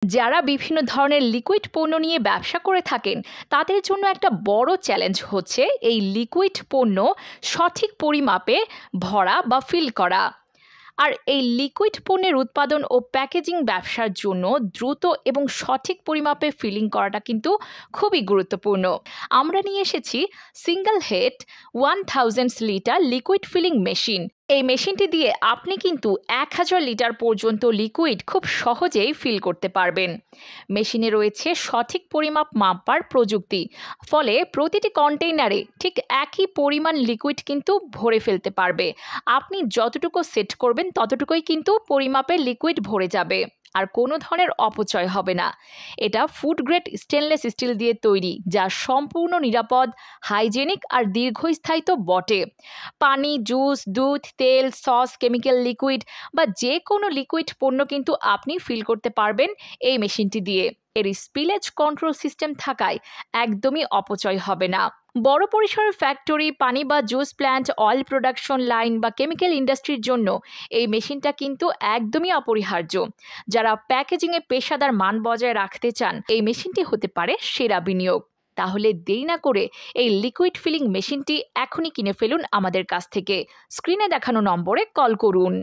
যারা বিভিন্ন ধরনের লিকুইড পণ্য নিয়ে ব্যবসা করে থাকেন তাদের জন্য একটা বড় চ্যালেঞ্জ হচ্ছে এই লিকুইড পণ্য সঠিক পরিমাপে ভরা বা ফিল করা। আর এই লিকুইড পণ্যের উৎপাদন ও প্যাকেজিং ব্যবসার জন্য দ্রুত এবং সঠিক পরিমাপে ফিলিং করাটা কিন্তু খুবই গুরুত্বপূর্ণ। আমরা নিয়ে এসেছি single head 1000 litre liquid feeling machine. এই মেশিনটি দিয়ে আপনি কিন্তু 1000 লিটার পর্যন্ত লিকুইড খুব সহজেই ফিল করতে পারবেন। মেশিনে রয়েছে সঠিক পরিমাপ মাপার প্রযুক্তি, ফলে প্রতিটি কন্টেইনারে ঠিক একই পরিমাণ লিকুইড কিন্তু ভরে ফেলতে পারবে। আপনি যতটুকু সেট করবেন ততটুকুই কিন্তু পরিমাপে লিকুইড ভরে যাবে, আর কোনো ধরনের অপচয় হবে না। এটা ফুড গ্রেড স্টেনলেস স্টিল দিয়ে তৈরি, যা সম্পূর্ণ নিরাপদ, হাইজেনিক আর দীর্ঘস্থায়ী তো বটে। পানি, জুস, দুধ, তেল, সস, কেমিক্যাল লিকুইড বা যে কোনো লিকুইড পণ্য কিন্তু আপনি ফিল করতে পারবেন এই মেশিনটি দিয়ে। এর স্পিলেজ কন্ট্রোল সিস্টেম থাকায় একদমই অপচয় হবে না। বড় পরিসরের ফ্যাক্টরি, পানি বা juice plant, oil production line বা কেমিক্যাল ইন্ডাস্ট্রির জন্য এই মেশিনটা কিন্তু একদমই অপরিহার্য। যারা প্যাকেজিংয়ে পেশাদার মান বজায় রাখতে চান, এই মেশিনটি হতে পারে সেরা বিনিয়োগ। তাহলে দেরি না করে এই লিকুইড ফিলিং মেশিনটি এখনই কিনে ফেলুন আমাদের কাছ থেকে। স্ক্রিনে দেখানো নম্বরে কল করুন।